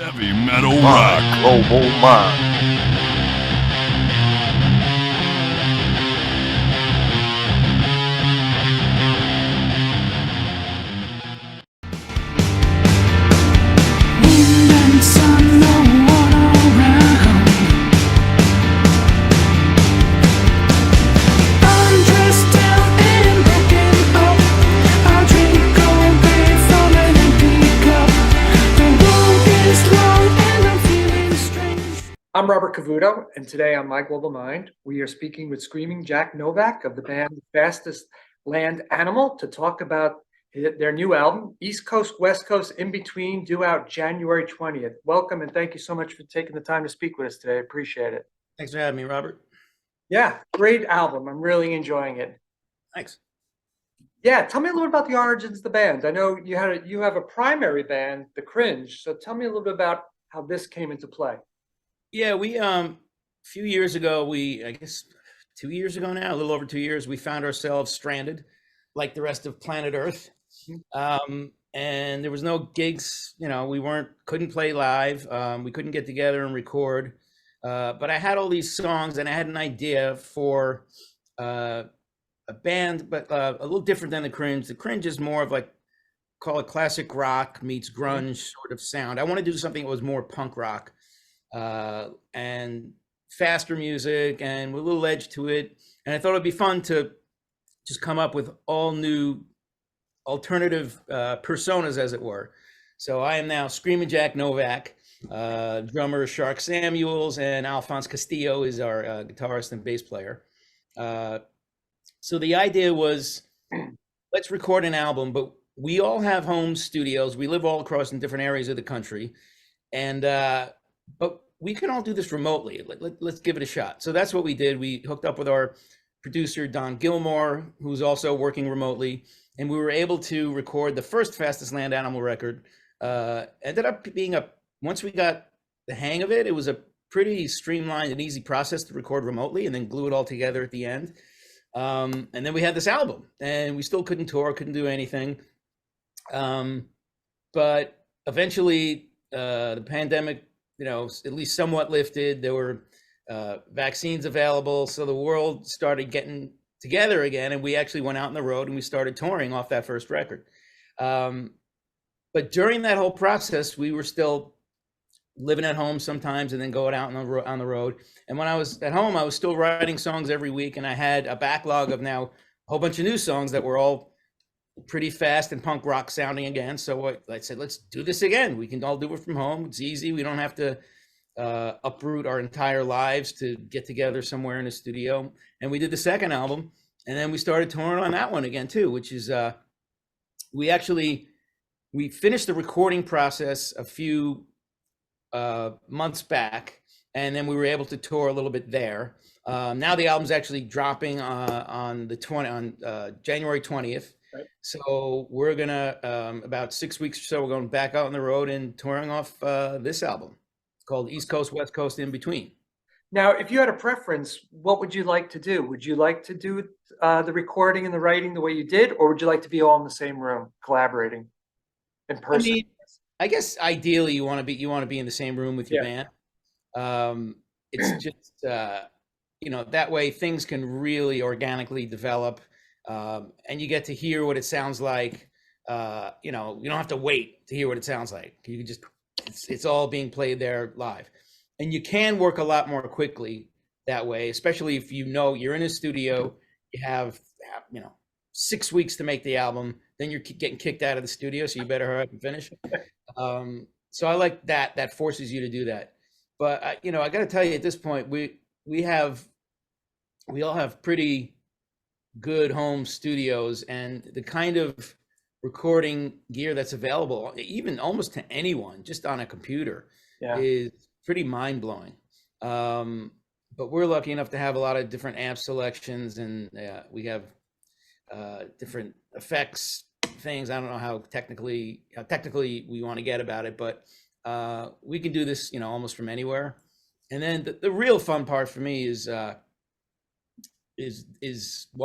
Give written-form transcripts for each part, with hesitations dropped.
Heavy metal rock. Global mind. I'm Robert Cavuto, and today on My Global Mind, we are speaking with Screamin Jack Novak of the band Fastest Land Animal to talk about their new album, East Coast, West Coast, In Between, due out January 20th. Welcome, and thank you so much for taking the time to speak with us today. I appreciate it. Thanks for having me, Robert. Yeah, great album. I'm really enjoying it. Thanks. Yeah, tell me a little bit about the origins of the band. I know you have a primary band, The Cringe, so tell me a little bit about how this came into play. Yeah, we a few years ago, I guess 2 years ago now, a little over 2 years, we found ourselves stranded, like the rest of planet Earth. And there was no gigs, we couldn't play live. We couldn't get together and record. But I had all these songs, and I had an idea for a band, but a little different than The Cringe. The Cringe is more of call it classic rock meets grunge sort of sound. I want to do something that was more punk rock. And faster music and with a little edge to it. And I thought it'd be fun to just come up with all new alternative personas, as it were. So I am now Screamin Jack Novak, drummer Shark Samuels, and Alfonse Castillo is our guitarist and bass player. So the idea was, let's record an album, but we all have home studios. We live all across in different areas of the country. And but we can all do this remotely. Let's give it a shot. So that's what we did. We hooked up with our producer, Don Gilmore, who's also working remotely. And we were able to record the first Fastest Land Animal record. Ended up being once we got the hang of it, it was a pretty streamlined and easy process to record remotely and then glue it all together at the end. And then we had this album, and we still couldn't tour, couldn't do anything. But eventually the pandemic, at least somewhat lifted. There were vaccines available. So the world started getting together again. And we actually went out on the road and we started touring off that first record. But during that whole process, we were still living at home sometimes and then going out on the road. And when I was at home, I was still writing songs every week. And I had a backlog of now a whole bunch of new songs that were all pretty fast and punk rock sounding again. So I said, let's do this again. We can all do it from home. It's easy. We don't have to uproot our entire lives to get together somewhere in a studio. And we did the second album, and then we started touring on that one again too, which is we finished the recording process a few months back, and then we were able to tour a little bit there. Now the album's actually dropping on January 20th. Right. So we're gonna about 6 weeks or so, we're going back out on the road and touring off this album. It's called East Coast, West Coast, In Between. Now, if you had a preference, what would you like to do? Would you like to do the recording and the writing the way you did, or would you like to be all in the same room collaborating in person? I guess ideally you want to be in the same room with your band. It's just that way things can really organically develop. And you get to hear what it sounds like. You don't have to wait to hear what it sounds like. You can it's all being played there live. And you can work a lot more quickly that way, especially if you're in a studio, you have 6 weeks to make the album, then you're getting kicked out of the studio, so you better hurry up and finish. So I like that forces you to do that. But I got to tell you, at this point, we all have pretty good home studios, and the kind of recording gear that's available, even almost to anyone, just on a computer, is pretty mind-blowing. But we're lucky enough to have a lot of different amp selections, and we have different effects things. I don't know how technically we want to get about it, but we can do this, almost from anywhere. And then the real fun part for me is well,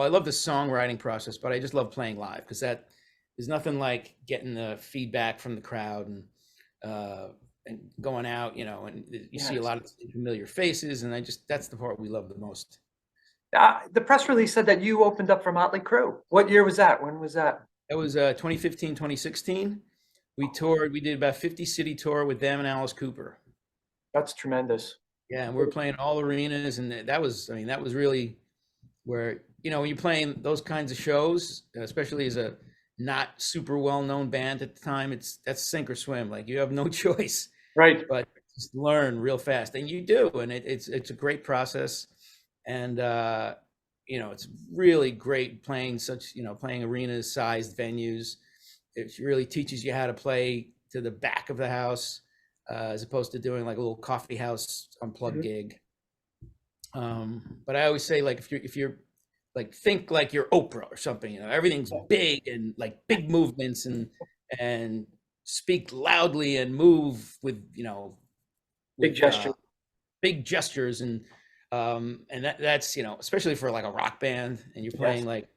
I love the songwriting process, but I just love playing live, because there's nothing like getting the feedback from the crowd and going out, you know, and you see a Yes. lot of familiar faces, and that's the part we love the most. The press release said that you opened up for Motley Crue. What year was that? When was that? That was 2015, 2016. We toured. We did about 50 city tour with them and Alice Cooper. That's tremendous. Yeah, and we were playing all arenas, and that was, I mean, that was really where, you know, when you're playing those kinds of shows, especially as a not super well-known band at the time, that's sink or swim. Like, you have no choice, Right. but just learn real fast, and you do, and it's a great process, and you know, it's really great playing playing arenas, sized venues. It really teaches you how to play to the back of the house, as opposed to doing like a little coffee house unplugged gig. But I always say, like, if you're like, think like you're Oprah or something, you know, everything's big and like big movements, and speak loudly and move with, you know, Big gesture. big gestures, and that's, you know, especially for like a rock band, and you're playing like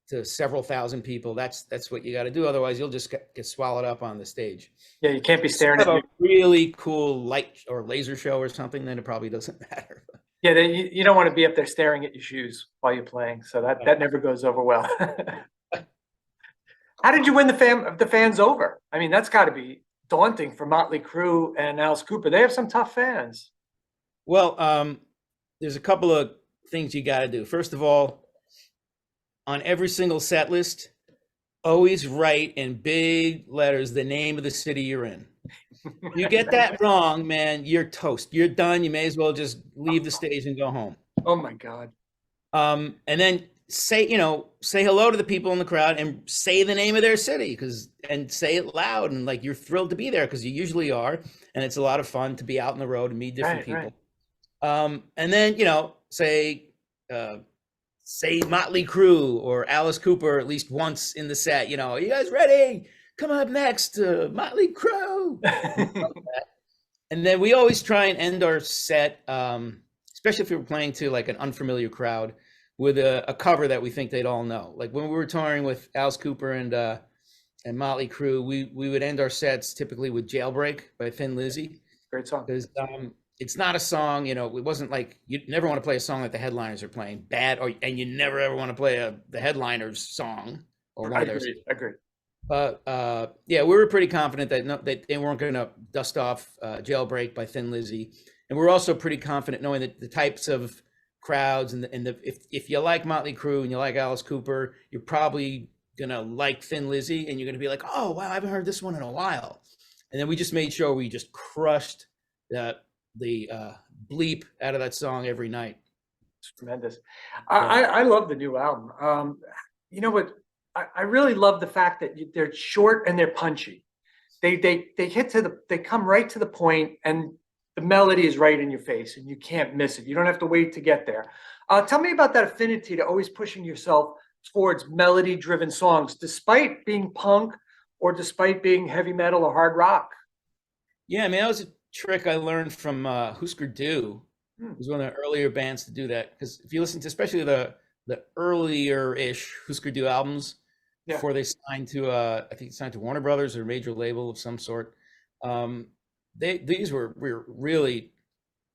to several thousand people. That's what you got to do. Otherwise, you'll just get swallowed up on the stage. Yeah, you can't be staring Have at a really cool light or laser show or something, then it probably doesn't matter. Yeah, you don't want to be up there staring at your shoes while you're playing, so that never goes over well. How did you win the fans over? I mean, that's got to be daunting for Motley Crue and Alice Cooper. They have some tough fans. Well, there's a couple of things you got to do. First of all, on every single set list, always write in big letters the name of the city you're in. You get that wrong, man, you're toast. You're done. You may as well just leave the stage and go home. Oh my God. And then say hello to the people in the crowd and say the name of their city, and say it loud, and like you're thrilled to be there, because you usually are, and it's a lot of fun to be out on the road and meet different people. Right. And then, you know, say Motley Crue or Alice Cooper at least once in the set. You know, are you guys ready? Come up next, Motley Crue. And then we always try and end our set, especially if we were playing to like an unfamiliar crowd, with a cover that we think they'd all know. Like when we were touring with Alice Cooper and Motley Crue, we would end our sets typically with "Jailbreak" by Thin Lizzy. Great song. Because it's not a song, you know, it wasn't like, you never want to play a song that the headliners are playing and you never ever want to play the headliner's song or one of theirs. Agreed. But yeah, we were pretty confident that they weren't going to dust off "Jailbreak" by Thin Lizzy, and we're also pretty confident knowing that the types of crowds if you like Motley Crue and you like Alice Cooper, you're probably gonna like Thin Lizzy, and you're gonna be like, oh wow, I haven't heard this one in a while. And then we just made sure we just crushed the bleep out of that song every night. It's tremendous. I love the new album. You know what? I really love the fact that they're short and they're punchy. They come right to the point, and the melody is right in your face, and you can't miss it. You don't have to wait to get there. Tell me about that affinity to always pushing yourself towards melody-driven songs, despite being punk or despite being heavy metal or hard rock. Yeah, I mean, that was a trick I learned from Hüsker Dü. It was one of the earlier bands to do that, because if you listen to especially the earlier-ish Hüsker Dü albums, before they signed to I think signed to Warner Brothers or a major label of some sort, these were really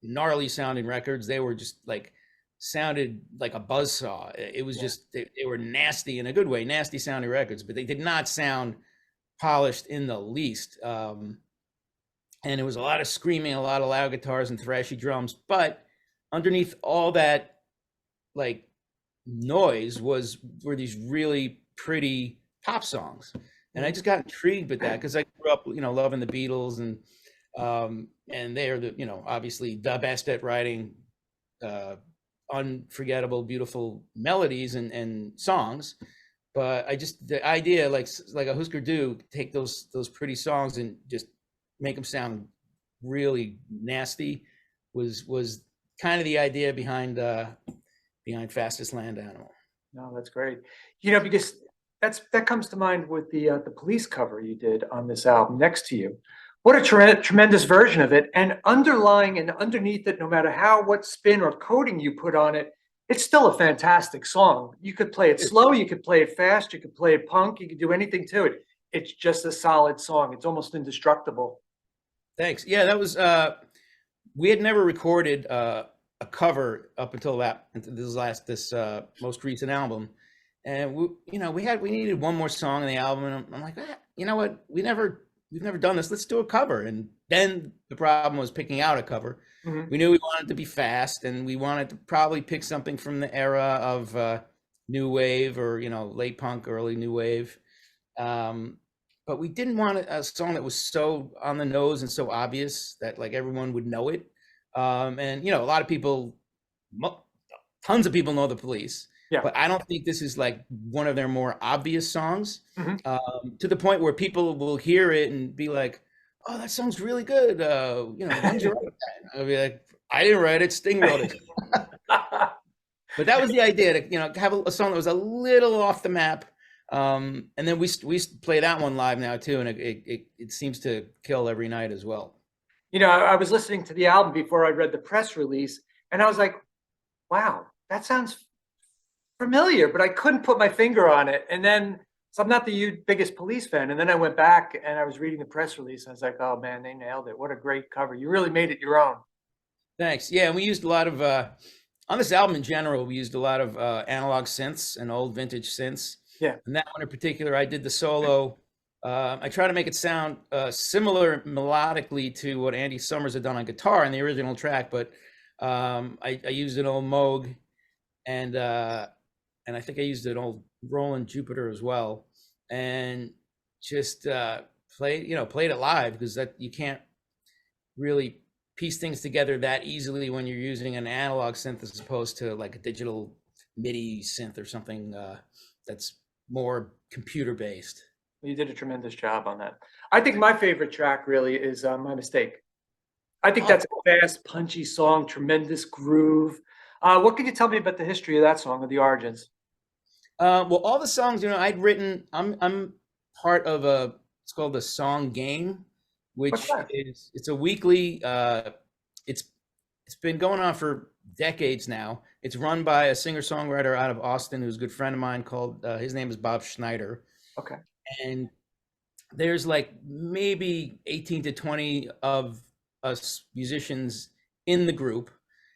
gnarly sounding records. They were just like sounded like a buzzsaw. It was just they were nasty in a good way, nasty sounding records, but they did not sound polished in the least. And it was a lot of screaming, a lot of loud guitars and thrashy drums, but underneath all that like noise were these really pretty pop songs. And I just got intrigued with that, because I grew up, you know, loving the Beatles, and they are obviously the best at writing unforgettable, beautiful melodies and songs. But the idea, like a Hüsker Dü, take those pretty songs and just make them sound really nasty, was kind of the idea behind Fastest Land Animal. No, that's great. You know, because that comes to mind with the Police cover you did on this album, Next to You. What a tremendous version of it. And underlying and underneath it, no matter what spin or coding you put on it, it's still a fantastic song. You could play it slow, you could play it fast, you could play it punk, you could do anything to it. It's just a solid song. It's almost indestructible. Thanks. Yeah, that was we had never recorded a cover up until this most recent album, and we needed one more song in the album, and I'm like, you know what, we've never done this. Let's do a cover. And then the problem was picking out a cover. Mhm. We knew we wanted to be fast, and we wanted to probably pick something from the era of new wave or late punk, early new wave. But we didn't want a song that was so on the nose and so obvious that like everyone would know it. And a lot of people, tons of people know The Police, Yeah. but I don't think this is like one of their more obvious songs, Mhm. to the point where people will hear it and be like, "Oh, that song's really good. When'd you write that?" I'll be like, "I didn't write it. Sting wrote it." But that was the idea, to have a song that was a little off the map. And then we play that one live now too, and it seems to kill every night as well. I was listening to the album before I read the press release, and I was like, wow, that sounds familiar, but I couldn't put my finger on it. And then, so I'm not the biggest Police fan. And then I went back and I was reading the press release. And I was like, oh man, they nailed it. What a great cover. You really made it your own. Thanks. Yeah, and we used a lot of on this album in general, we used a lot of analog synths and old vintage synths. Yeah. And that one in particular, I did the solo. I try to make it sound similar melodically to what Andy Summers had done on guitar in the original track, but I used an old Moog, and I think I used an old Roland Jupiter as well, and just played it live, because that you can't really piece things together that easily when you're using an analog synth as opposed to like a digital MIDI synth or something that's more computer based. You did a tremendous job on that. I think my favorite track really is My Mistake. I think that's a fast, punchy song, tremendous groove. What can you tell me about the history of that song, or the origins? Well, all the songs, I'd written. I'm part of it's called the Song Game, which it's a weekly. It's been going on for decades now. It's run by a singer-songwriter out of Austin who's a good friend of mine. Called his name is Bob Schneider. Okay. And there's like maybe 18 to 20 of us musicians in the group.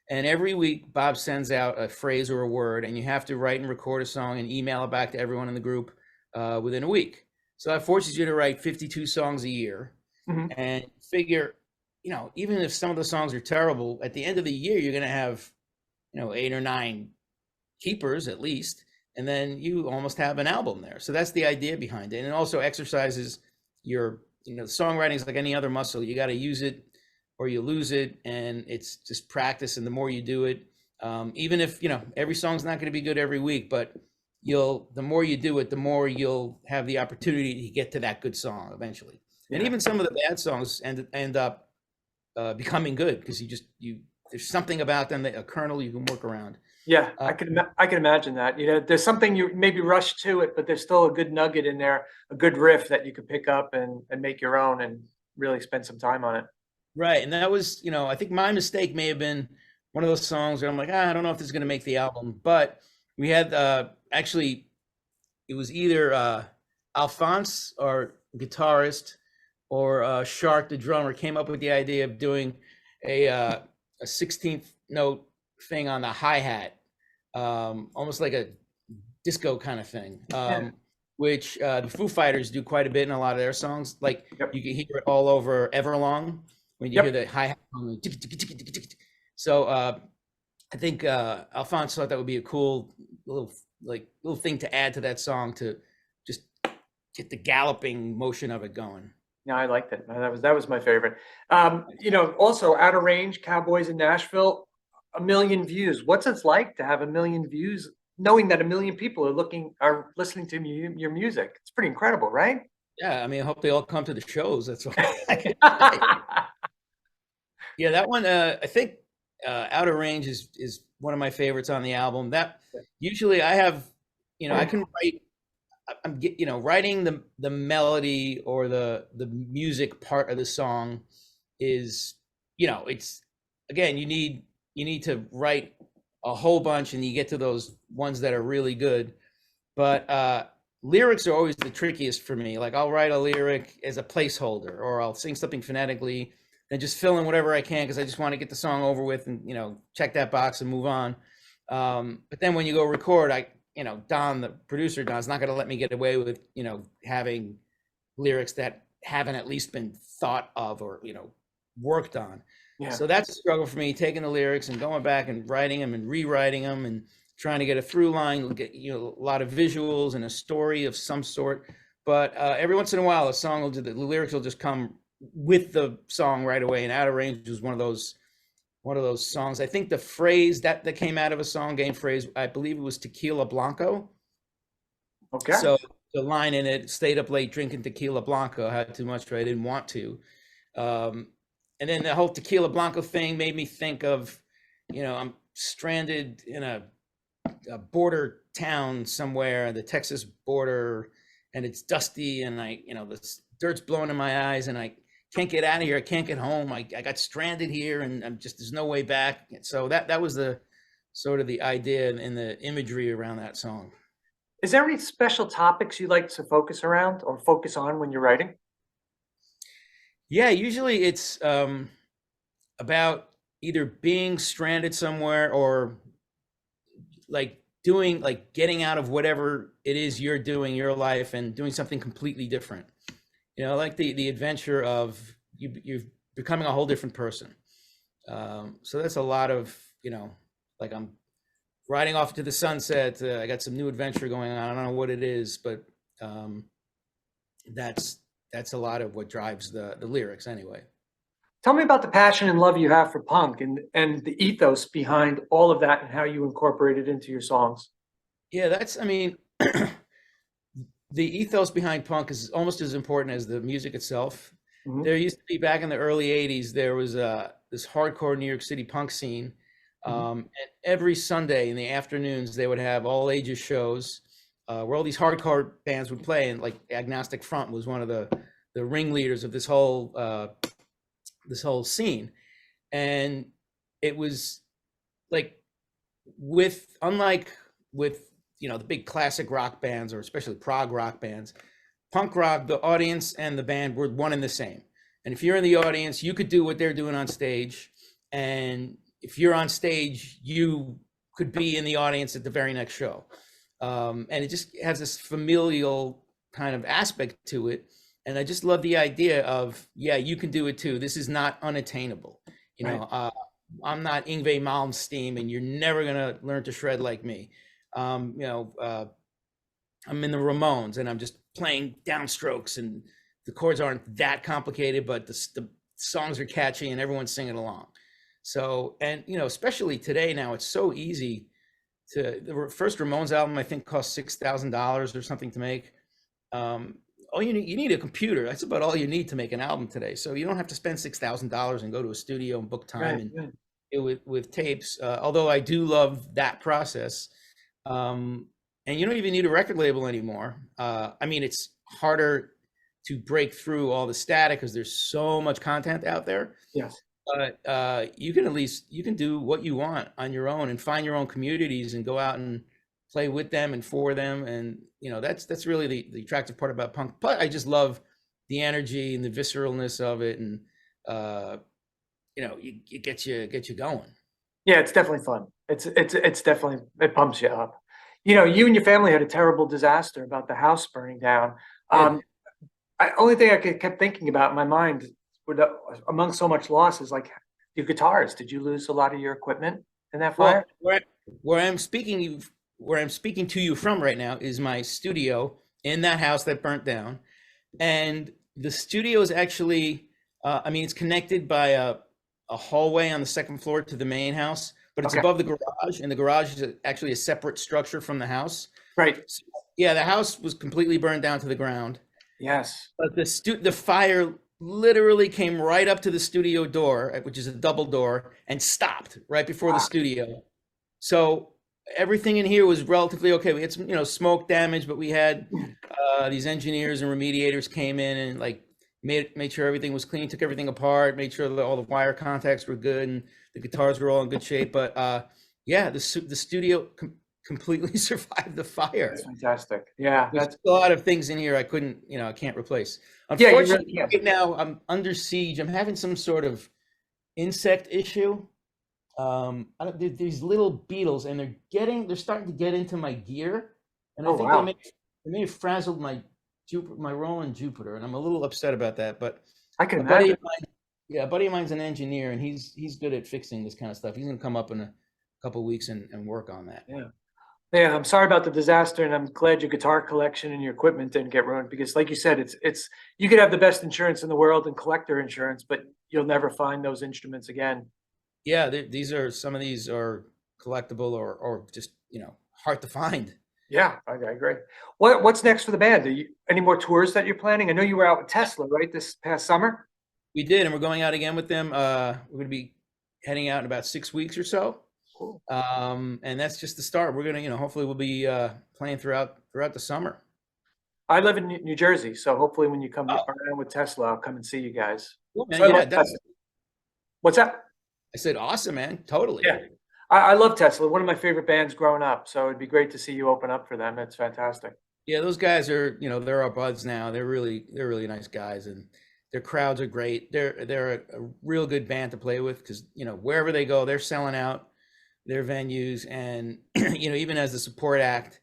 And every week, Bob sends out a phrase or a word, and you have to write and record a song and email it back to everyone in the group within a week. So that forces you to write 52 songs a year. Mm-hmm. And figure, even if some of the songs are terrible, at the end of the year, you're going to have, 8 or 9 keepers at least. And then you almost have an album there. So that's the idea behind it. And it also exercises your, songwriting is like any other muscle. You got to use it or you lose it. And it's just practice. And the more you do it, even if, every song's not going to be good every week, but the more you do it, the more you'll have the opportunity to get to that good song eventually. Yeah. And even some of the bad songs end up becoming good, because there's something about them, that a kernel you can work around. Yeah, I can imagine that. There's something you maybe rush to it, but there's still a good nugget in there, a good riff that you could pick up and make your own and really spend some time on it. Right, and that was, I think My Mistake may have been one of those songs where I'm like, I don't know if this is going to make the album, but we had actually, it was either Alfonse, our guitarist, or Shark, the drummer, came up with the idea of doing a 16th note thing on the hi-hat, almost like a disco kind of thing, which the Foo Fighters do quite a bit in a lot of their songs. Like, you can hear it all over Everlong when you hear the hi-hat. So I think Alfonse thought that would be a cool little thing to add to that song, to just get the galloping motion of it going. Yeah, I liked it. That was my favorite. Also Out of Range, Cowboys in Nashville, 1 million views. What's it like to have 1 million views, knowing that 1 million people are listening to your music? It's pretty incredible, right? Yeah, I hope they all come to the shows. That's all. Yeah, that one, I think Out of Range is one of my favorites on the album. That usually I have, I can write. I'm writing the melody or the music part of the song is, it's, again, you need to write a whole bunch, and you get to those ones that are really good. But lyrics are always the trickiest for me. Like, I'll write a lyric as a placeholder, or I'll sing something phonetically, and just fill in whatever I can because I just want to get the song over with and, you know, check that box and move on. But then when you go record, Don, the producer, Don's not going to let me get away with, you know, having lyrics that haven't at least been thought of or, you know, worked on. Yeah. So that's a struggle for me, taking the lyrics and going back and writing them and rewriting them and trying to get a through line, get, you know, a lot of visuals and a story of some sort. But every once in a while, the lyrics will just come with the song right away. And Out of Range was one of those songs. I think the phrase that came out of a song, game phrase, I believe it was Tequila Blanco. Okay. So the line in it, stayed up late drinking tequila blanco, had too much, but I didn't want to. And then the whole tequila blanco thing made me think of, you know, I'm stranded in a border town somewhere, the Texas border, and it's dusty, and the dirt's blowing in my eyes, and I can't get out of here. I can't get home. I got stranded here, and there's no way back. So that was the sort of the idea and the imagery around that song. Is there any special topics you like to focus around or focus on when you're writing? Yeah, usually it's about either being stranded somewhere or getting out of whatever it is you're doing, your life, and doing something completely different. You know, like the adventure of you're becoming a whole different person. So that's a lot of, you know, like I'm riding off to the sunset. I got some new adventure going on. I don't know what it is, but that's a lot of what drives the lyrics anyway. Tell me about the passion and love you have for punk and the ethos behind all of that and how you incorporate it into your songs. Yeah, the ethos behind punk is almost as important as the music itself. Mm-hmm. There used to be, back in the early 80s, there was this hardcore New York City punk scene. And every Sunday in the afternoons, they would have all ages shows where all these hardcore bands would play. And like Agnostic Front was one of the ringleaders of this whole scene. And it was like, unlike with, you know, the big classic rock bands, or especially prog rock bands, punk rock, the audience and the band were one and the same. And if you're in the audience, you could do what they're doing on stage. And if you're on stage, you could be in the audience at the very next show. And it just has this familial kind of aspect to it. And I just love the idea of, yeah, you can do it too. This is not unattainable. You know, I'm not Yngwie Malmsteen, and you're never going to learn to shred like me. I'm in the Ramones, and I'm just playing downstrokes, and the chords aren't that complicated, but the songs are catchy and everyone's singing along. So, and, you know, especially today now, it's so easy the first Ramones album, I think, cost $6,000 or something to make. All you need a computer. That's about all you need to make an album today. So you don't have to spend $6,000 and go to a studio and book time with tapes. Although I do love that process. And you don't even need a record label anymore. I mean, it's harder to break through all the static because there's so much content out there. Yes. But you can do what you want on your own and find your own communities and go out and play with them and for them. And, you know, that's really the attractive part about punk. But I just love the energy and the visceralness of it. And, you know, it gets you going. Yeah, it's definitely fun. It's definitely, it pumps you up. You know, you and your family had a terrible disaster about the house burning down. Only thing I kept thinking about in my mind, among so much loss, is like your guitars. Did you lose a lot of your equipment in that fire? Well, where I'm speaking to you from right now is my studio in that house that burnt down, and the studio is actually, it's connected by a hallway on the second floor to the main house, but it's above the garage, and the garage is actually a separate structure from the house. Right. So, yeah, the house was completely burned down to the ground. Yes. But the fire literally came right up to the studio door, which is a double door, and stopped right before the studio. So everything in here was relatively okay. We had some, you know, smoke damage, but we had these engineers and remediators came in and like made sure everything was clean, took everything apart, made sure that all the wire contacts were good and the guitars were all in good shape. But yeah, the studio completely survived the fire. That's fantastic. Yeah, There's that's a lot of things in here I couldn't, I can't replace. yeah. You Unfortunately, really can. right now I'm under siege. I'm having some sort of insect issue. These little beetles, and they're starting to get into my gear, and I Oh think wow. they may have frazzled my Roland Jupiter, and I'm a little upset about that. But I can a buddy imagine. of mine, yeah, a buddy of mine's an engineer, and he's good at fixing this kind of stuff. He's gonna come up in a couple of weeks and work on that. Yeah. Yeah, I'm sorry about the disaster, and I'm glad your guitar collection and your equipment didn't get ruined because, like you said, it's you could have the best insurance in the world and collector insurance, but you'll never find those instruments again. Yeah, some of these are collectible or just hard to find. Yeah, I agree. What's next for the band? Any more tours that you're planning? I know you were out with Tesla, right, this past summer? We did, and we're going out again with them. We're going to be heading out in about 6 weeks or so. Cool. And that's just the start. We're gonna, hopefully we'll be playing throughout the summer. I live in New Jersey, so hopefully when you come Oh. around with Tesla, I'll come and see you guys. Cool, man. So I Yeah, love Tesla. What's that? I said awesome, man. Totally. Yeah, I love Tesla. One of my favorite bands growing up. So it'd be great to see you open up for them. It's fantastic. Yeah, those guys are, they're our buds now. They're really nice guys, and their crowds are great. They're a real good band to play with because wherever they go, they're selling out their venues, and even as the support act,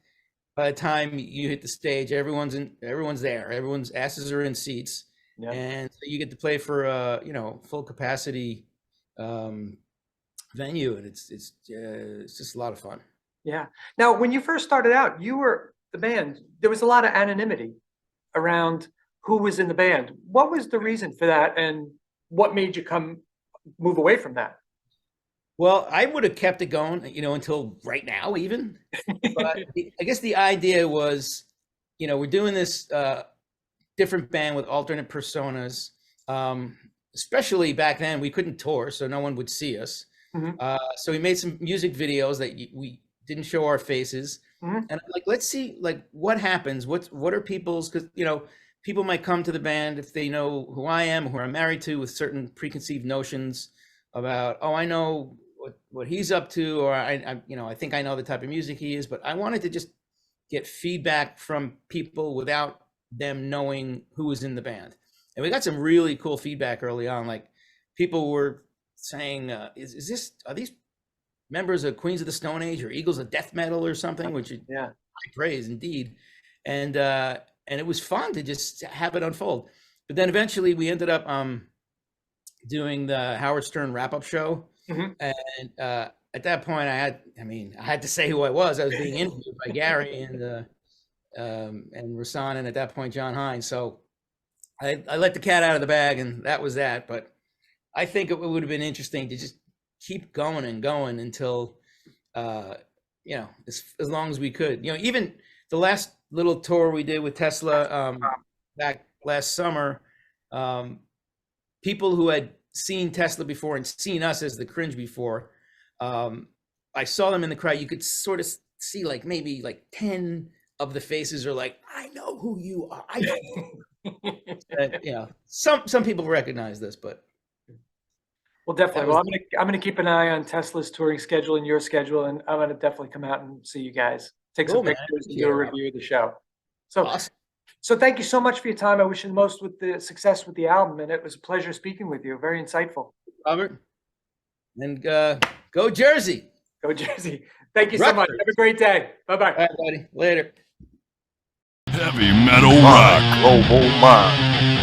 by the time you hit the stage, everyone's there. Everyone's asses are in seats, Yeah. and so you get to play for full capacity venue, and it's just a lot of fun. Yeah. Now, when you first started out, you were the band. There was a lot of anonymity around who was in the band. What was the reason for that, and what made you move away from that? Well, I would have kept it going, until right now, even. But I guess the idea was, we're doing this different band with alternate personas. Especially back then, we couldn't tour, so no one would see us. Mhm. So we made some music videos that we didn't show our faces, Mhm. and I'm like, let's see, like, what happens. What are people's? Because people might come to the band if they know who I am, who I'm married to, with certain preconceived notions about, oh, I know what he's up to, or I think I know the type of music he is. But I wanted to just get feedback from people without them knowing who was in the band. And we got some really cool feedback early on. Like, people were saying, are these members of Queens of the Stone Age or Eagles of Death Metal or something? Which is Yeah. high praise indeed. And it was fun to just have it unfold. But then eventually we ended up doing the Howard Stern wrap-up show. Mhm. And at that point, I had to say who I was. I was being interviewed by Gary and Rasan, and at that point, John Hines. So I let the cat out of the bag, and that was that. But I think it would have been interesting to just keep going and going until, as long as we could. Even the last little tour we did with Tesla back last summer, people who had seen Tesla before and seen us as the Cringe before, I saw them in the crowd. You could sort of see maybe 10 of the faces are like, I know who you are. I know. Some people recognize this, but Well, definitely. Well, I'm gonna keep an eye on Tesla's touring schedule and your schedule, and I'm gonna definitely come out and see you guys. Take Cool, some man. pictures and Yeah, do a Robert. review of the show. So, Awesome. so thank you so much for your time. I wish you the most with the success with the album, and it was a pleasure speaking with you. Very insightful. Robert, and go Jersey. Go Jersey. Thank you so much. Rutgers. Have a great day. Bye-bye. All right, buddy. Later. Heavy metal rock. Global mind.